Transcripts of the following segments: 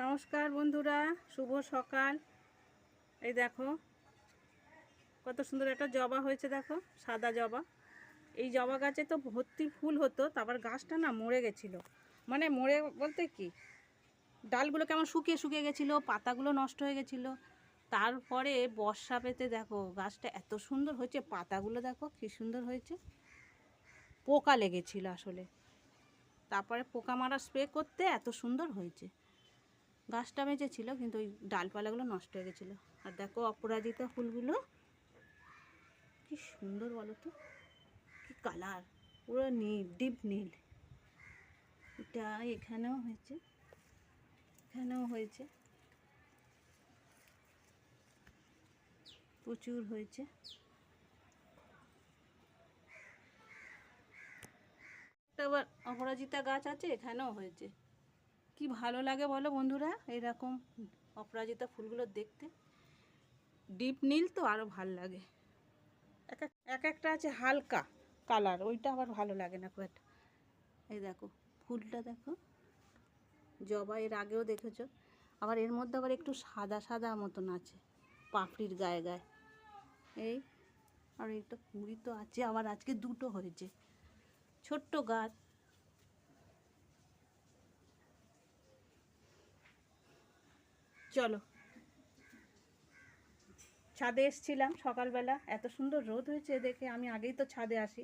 নমস্কার বন্ধুরা, শুভ সকাল। এই দেখো কত সুন্দর একটা জবা হয়েছে, দেখো সাদা জবা। এই জবা গাছে তো ভর্তি ফুল হতো, তারপর গাছটা না মরে গেছিলো। মানে মরে বলতে কি, ডালগুলো কেমন শুকিয়ে শুকিয়ে গেছিলো, পাতাগুলো নষ্ট হয়ে গেছিলো। তারপরে বর্ষা পেতে দেখো গাছটা এত সুন্দর হয়েছে, পাতাগুলো দেখো কি সুন্দর হয়েছে। পোকা লেগেছিল আসলে, তারপরে পোকা মারা স্প্রে করতে এত সুন্দর হয়েছে। গাছটা বেঁচেছিল কিন্তু ওই ডালপালাগুলো নষ্ট হয়ে গেছিলো। আর দেখো অপরাজিতা ফুলগুলো কি সুন্দর বলো তো, কি কালার, পুরো নীল, ডিপ নীল। এটা এখানেও হয়েছে, এখানেও হয়েছে, প্রচুর হয়েছে। আবার অপরাজিতা গাছ আছে, এখানেও হয়েছে। কি ভালো লাগে বলো বন্ধুরা এরকম অপরাজিতা ফুলগুলো দেখতে। ডিপ নীল তো আরও ভালো লাগে। এক একটা আছে হালকা কালার, ওইটা আবার ভালো লাগে না খুব একটা। এই দেখো ফুলটা দেখো, জবা এর আগেও দেখেছো। আবার এর মধ্যে আবার একটু সাদা সাদা মতন আছে পাপড়ির গায়ে গায়ে। এই আর একটা কুঁড়ি তো আছে, আবার আজকে দুটো হয়েছে, ছোট্ট গাছ। চলো, ছাদে এসছিলাম সকালবেলা, এত সুন্দর রোদ হয়েছে দেখে আমি আগেই তো ছাদে আসি।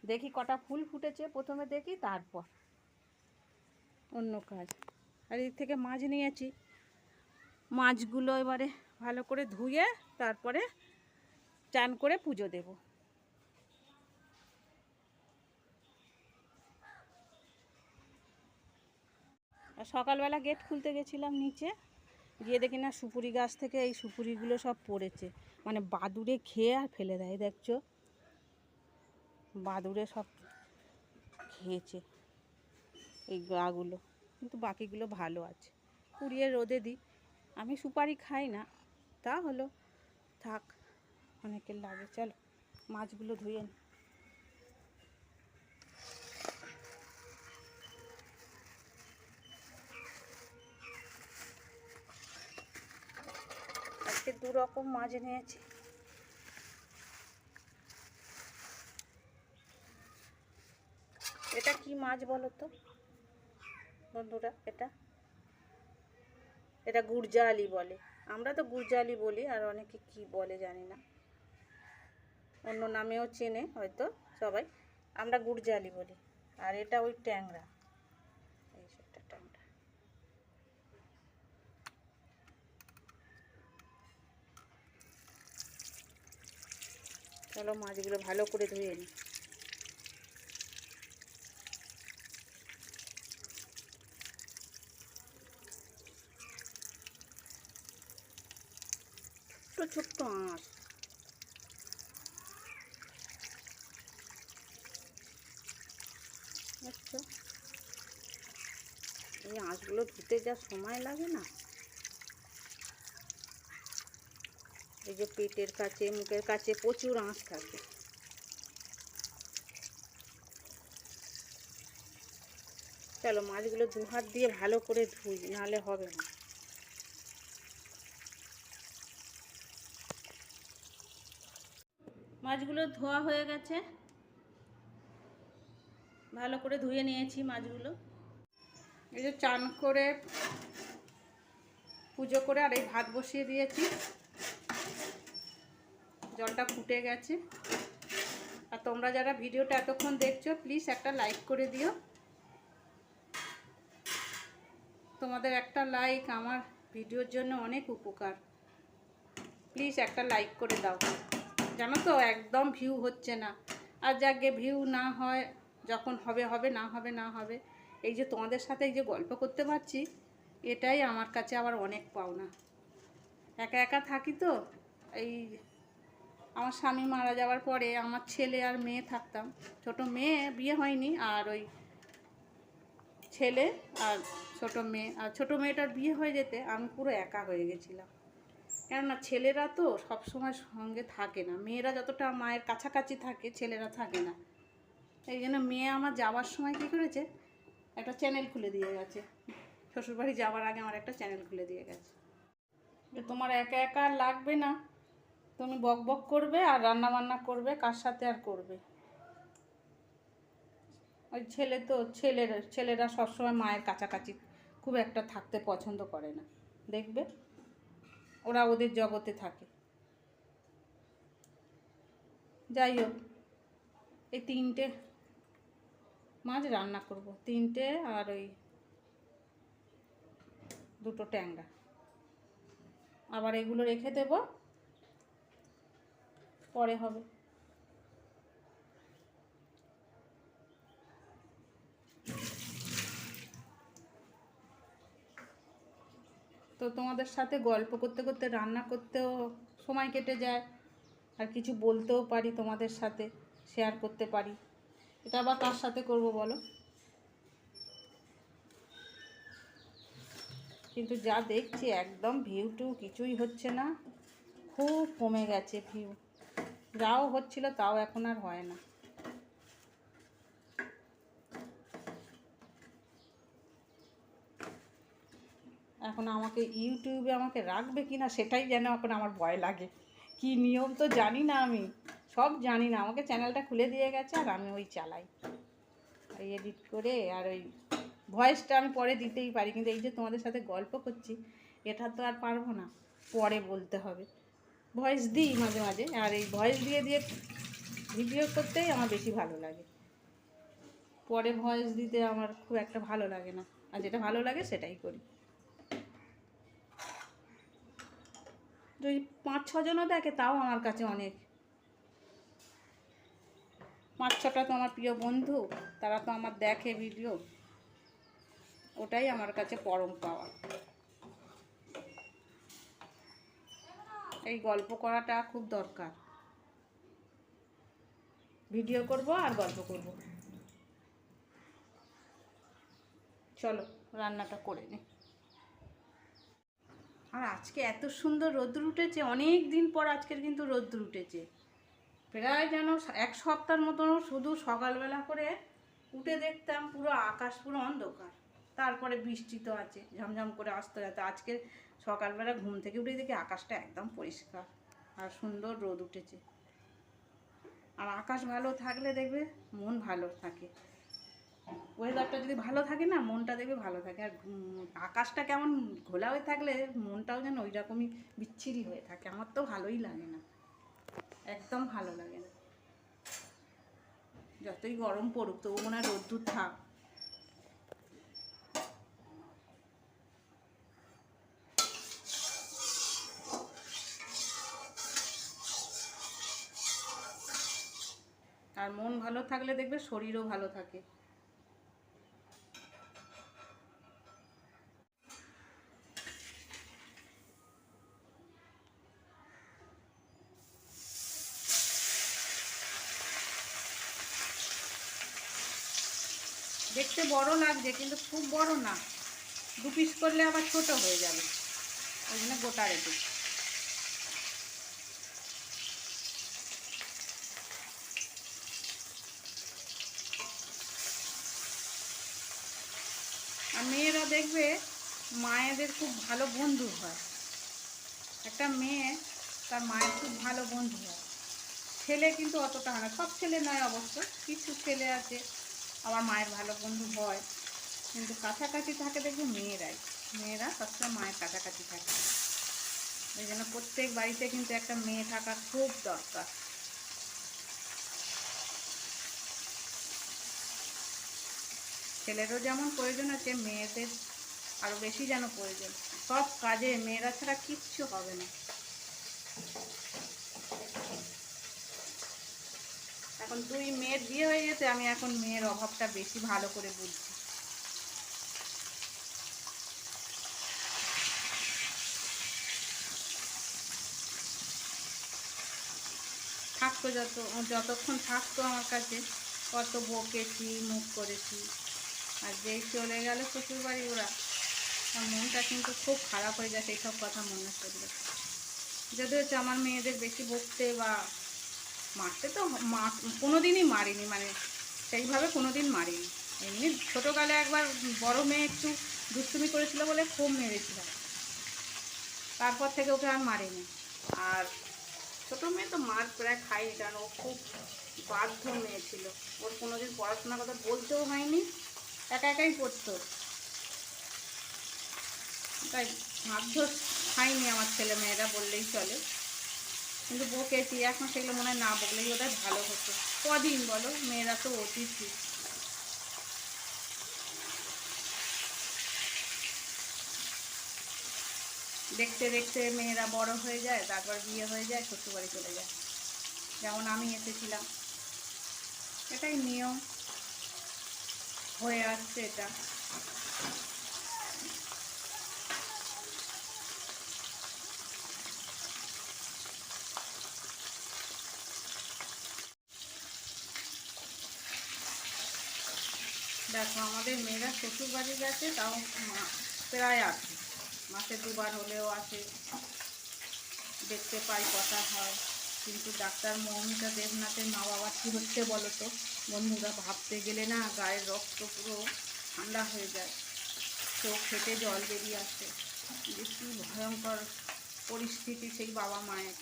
দেখি কটা ফুল ফুটেছে, প্রথমে দেখি, তারপর অন্য কাজ। আর এদিক থেকে মাছ নিয়েছি, মাছগুলো এবারে ভালো করে ধুয়ে তারপরে চান করে পুজো দেব। আর সকালবেলা গেট খুলতে গেছিলাম নিচে, গিয়ে দেখি না সুপুরি গাছ থেকে এই সুপুরিগুলো সব পড়েছে, মানে বাদুড়ে খেয়ে আর ফেলে দেয়। দেখছো বাদুড়ে সব খেয়েছে এই গাগুলো, কিন্তু বাকিগুলো ভালো আছে। কুড়িয়ে রোদে দিই, আমি সুপারি খাই না, তা হলো থাক, অনেকের লাগে। চলো মাছগুলো ধুয়ে নিই। আজকে দু রকম মাছ নিয়েছি। এটা কি মাছ বলো তো বন্ধুরা? এটা এটা গুড়জালি বলে, আমরা তো গুড়জালি বলি, আর অনেকে কি বলে জানি না, অন্য নামেও চেনে হয়তো সবাই, আমরা গুড়জালি বলি। আর এটা ওই ট্যাংরা, এই সেটা ট্যাংরা। চলো মাছগুলো ভালো করে ধুয়ে নিই। ছোট্ট ছোট্ট আঁশ, আচ্ছা এই আঁশগুলো ধুতে যা সময় লাগে না, এই যে পেটের কাছে মুখের কাছে প্রচুর আঁশ থাকে। চলো মাছগুলো দু হাত দিয়ে ভালো করে ধুই, নাহলে হবে না। মাছগুলো ধোয়া হয়ে গেছে, ভালো করে ধুয়ে নিয়েছি মাছগুলো। এই যে চান করে পুজো করে আর এই ভাত বসিয়ে দিয়েছি, জলটা ফুটে গেছে। আর তোমরা যারা ভিডিওটা এতক্ষণ দেখছো প্লিজ একটা লাইক করে দিও, তোমাদের একটা লাইক আমার ভিডিওর জন্য অনেক উপকার। প্লিজ একটা লাইক করে দাও, জানো তো একদম ভিউ হচ্ছে না। আর যাকে ভিউ না হয়, যখন হবে হবে, না হবে না হবে। এই যে তোমাদের সাথে এই যে গল্প করতে পারছি, এটাই আমার কাছে আবার অনেক পাওনা। একা একা থাকি তো, এই আমার স্বামী মারা যাওয়ার পরে আমার ছেলে আর মেয়ে থাকতাম, ছোট মেয়ে বিয়ে হয়নি, আর ওই ছেলে আর ছোট মেয়ে। আর ছোটো মেয়েটার বিয়ে হয়ে যেতে আমি পুরো একা হয়ে গেছিলাম, কেননা ছেলেরা তো সব সময় সঙ্গে থাকে না, মেয়েরা যতটা মায়ের কাছাকাছি থাকে ছেলেরা থাকে না। এই জন্য মেয়ে আমার যাওয়ার সময় কী করেছে, একটা চ্যানেল খুলে দিয়ে গেছে, শ্বশুরবাড়ি যাওয়ার আগে আমার একটা চ্যানেল খুলে দিয়ে গেছে যে তোমার একা একা আর লাগবে না, তুমি বক বক করবে আর রান্না বান্না করবে, কার সাথে আর করবে। ওই ছেলেরা সবসময় মায়ের কাছাকাছি খুব একটা থাকতে পছন্দ করে না, দেখবে ওরা ওদের জগতে থাকে। যাই হোক, এই 3টে মাছ রান্না করব, 3টে আর ওই 2টো ট্যাংরা। আবার এগুলো রেখে দেব, পরে হবে। তো তোমাদের সাথে গল্প করতে করতে রান্না করতেও সময় কেটে যায়, আর কিছু বলতেও পারি, তোমাদের সাথে শেয়ার করতে পারি। এটা আবার কার সাথে করব বলো? কিন্তু যা দেখছি একদম ভিউ টু কিছুই হচ্ছে না, খুব কমে গেছে ভিউ। যাও হচ্ছিল তাও এখন আর হয় না। এখন আমাকে ইউটিউবে আমাকে রাখবে কি না সেটাই যেন এখন আমার ভয় লাগে। কি নিয়ম তো জানি না, আমি সব জানি না। আমাকে চ্যানেলটা খুলে দিয়ে গেছে আর আমি ওই চালাই, ওই এডিট করে। আর ওই ভয়েসটা আমি পরে দিতেই পারি, কিন্তু এই যে তোমাদের সাথে গল্প করছি এটা তো আর পারবো না, পরে বলতে হবে। ভয়েস দিই মাঝে মাঝে, আর এই ভয়েস দিয়ে দিয়ে ভিডিও করতেই আমার বেশি ভালো লাগে। পরে ভয়েস দিতে আমার খুব একটা ভালো লাগে না, আর যেটা ভালো লাগে সেটাই করি। যদি 5-6 জনও দেখে তাও আমার কাছে অনেক। 5-6টা তো আমার প্রিয় বন্ধু, তারা তো আমার দেখে ভিডিও, ওটাই আমার কাছে পরম পাওয়া। এই গল্প করাটা খুব দরকার, ভিডিও করব আর গল্প করব। চলো রান্নাটা করে নি। আর আজকে এত সুন্দর রোদ্দুর উঠেছে, অনেক দিন পর আজকের কিন্তু রোদ্দুর উঠেছে। প্রায় যেন 1 সপ্তাহের মতন শুধু সকালবেলা করে উঠে দেখতাম পুরো আকাশ পুরো অন্ধকার, তারপরে বৃষ্টি তো আছে ঝমঝম করে আসতে যাতে। আজকে সকালবেলা ঘুম থেকে উঠে দেখি আকাশটা একদম পরিষ্কার আর সুন্দর রোদ উঠেছে। আর আকাশ ভালো থাকলে দেখবে মন ভালো থাকে, ওয়েদারটা যদি ভালো থাকে না মনটা দেখবে ভালো থাকে। আর আকাশটা কেমন ঘোলা হয়ে থাকলে মনটাও যেন ওই রকমই বিচ্ছিরি হয়ে থাকে, আমার তো ভালোই লাগে না, একদম ভালো লাগে না। যতই গরম পড়ুক তবু মনে হয় রোদ্দুর থাক। আর মন ভালো থাকলে দেখবে শরীরও ভালো থাকে। দেখতে বড় লাগছে কিন্তু খুব বড় না, 2 পিস করলে আবার ছোট হয়ে যাবে, ওই জন্য গোটা রেখেছি। আর মেয়েরা দেখবে মায়েদের খুব ভালো বন্ধু হয়, একটা মেয়ে তার মায়ের খুব ভালো বন্ধু হয়। ছেলে কিন্তু অতটা হয় না, সব ছেলে নয় অবশ্য, কিছু ছেলে আছে আমার মায়ের ভালো বন্ধু হয়, কিন্তু কাছাকাছি থাকে দেখবে মেয়েরা সবসময় মায়ের কাছাকাছি থাকে। ওই জন্য প্রত্যেক বাড়িতে কিন্তু একটা মেয়ে থাকা খুব দরকার। ছেলেরও যেমন প্রয়োজন আছে, মেয়েদের আরও বেশি যেন প্রয়োজন। সব কাজে মেয়েরা ছাড়া কিচ্ছু হবে না। এখন 2 মেয়ের বিয়ে হয়ে গেছে, আমি এখন মেয়ের অভাবটা বেশি ভালো করে বুঝছি। থাকতো যতক্ষণ থাকতো আমার কাছে কত বকেছি, মুখ করেছি, আর যেই চলে গেল শ্বশুরবাড়ি ওরা, আমার মনটা কিন্তু খুব খারাপ হয়ে গেছে এইসব কথা মনে করলে। যদি হচ্ছে আমার মেয়েদের বেশি বকতে বা মারতে তো কোনো দিনই মারিনি, মানে সেইভাবে কোনো দিন মারিনি, এমনি ছোটোকালে একবার বড় মেয়ে একটু দুষ্টুমি করেছিল বলে খুব মেরেছিলাম, তারপর থেকে ওকে আর মারেনি। আর ছোটো মেয়ে তো মার প্রায় খায়নি, কারণ ও খুব বাধ্য মেয়ে ছিল, ওর কোনোদিন পড়াশোনার কথা বলতেও হয়নি, একা একাই পড়তো, তাই মারধর খায়নি আমার ছেলে মেয়েরা বললেই চলে। কিন্তু বকেছি, এখন সেগুলো মনে হয় না বললেই ওদের ভালো হতো। কদিন বলো, মেয়েরা তো অতিথি। দেখতে দেখতে মেয়েরা বড় হয়ে যায়, তারপর বিয়ে হয়ে যায়, শ্বশুরবাড়ি চলে যায়, যেমন আমি এসেছিলাম। এটাই নিয়ম হয়ে আসছে এটা। দেখো আমাদের মেয়েরা শ্বশুরবাড়ি গেছে, তাও প্রায় আসে, মাসে 2বার হলেও আসে, দেখতে পাই, কথা হয়। কিন্তু ডাক্তার মৌমিতা দেবনাথের মা বাবা কী হচ্ছে বলো তো বন্ধুরা, ভাবতে গেলে না গায়ের রক্ত পুরো ঠান্ডা হয়ে যায়, চোখ ফেটে জল বেরিয়ে আসে। যে কী ভয়ঙ্কর পরিস্থিতি সেই বাবা মায়ের,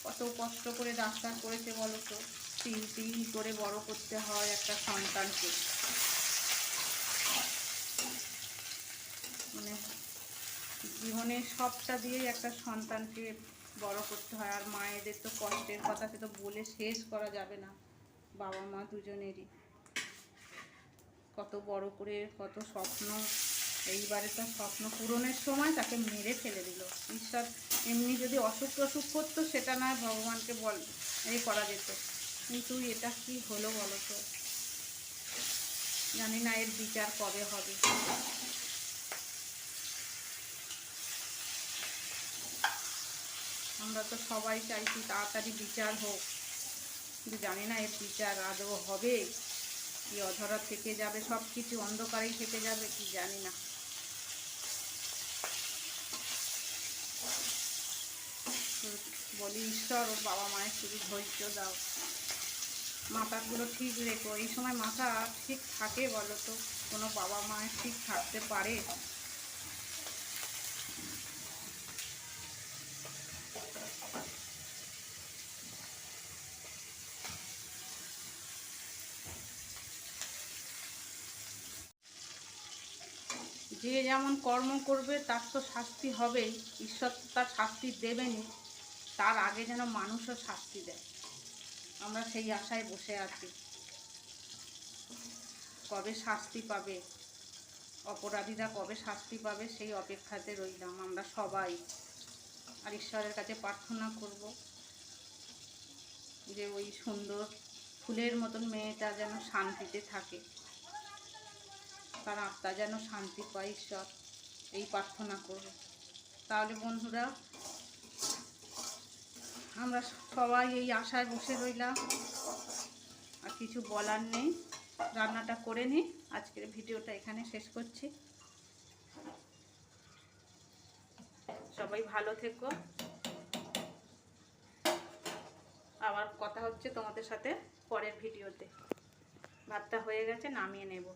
কত কষ্ট করে ডাক্তার করেছে বলো তো, তিল তিল করে বড় করতে হয় একটা সন্তানকে, মানে জীবনের সবটা দিয়েই একটা সন্তানকে বড় করতে হয়। আর মায়েদের তো কষ্টের কথা সে তো বলে শেষ করা যাবে না, বাবা মা দুজনেরই কত বড় করে কত স্বপ্ন, এইবারে তো স্বপ্ন পূরণের সময় তাকে মেরে ফেলে দিল ঈশ্বর। এমনি যদি অসুখ টসুখ করতো সেটা নয় ভগবানকে করা যেত, কিন্তু এটা কি হলো বলো তো, জানি না এর বিচার কবে হবে। আমরা তো সবাই চাইছি তাড়াতাড়ি বিচার হোক, কিন্তু জানি না এর বিচার আদৌ হবে কি অধরা থেকে যাবে, সব কিছু অন্ধকারেই থেকে যাবে কি জানি না। বলি ঈশ্বর ওর বাবা মায়ের শুধু ধৈর্য দাও, মাথাগুলো ঠিক রেখো। এই সময় মাথা ঠিক থাকে বলো তো, কোনো বাবা মায়ের ঠিক থাকতে পারে? যে যেমন কর্ম করবে তার তো শাস্তি হবেই, ঈশ্বর তো তার শাস্তি দেবেনই, তার আগে যেন মানুষও শাস্তি দেয়, আমরা সেই আশায় বসে আছি। কবে শাস্তি পাবে অপরাধীরা, কবে শাস্তি পাবে সেই অপেক্ষাতে রইলাম আমরা সবাই। আর ঈশ্বরের কাছে প্রার্থনা করব যে ওই সুন্দর ফুলের মতন মেয়েটা যেন শান্তিতে থাকে, তার আত্মা যেন শান্তি পায়, ঈশ্বর এই প্রার্থনা করব। তাহলে বন্ধুরা আমরা সবাই এই আশায় বসে রইলাম, আর কিছু বলার নেই। রান্নাটা করে নিই, আজকের ভিডিওটা এখানে শেষ করছি। সবাই ভালো থেকো, আবার কথা হচ্ছে তোমাদের সাথে পরের ভিডিওতে। ভাতটা হয়ে গেছে, নামিয়ে নেব।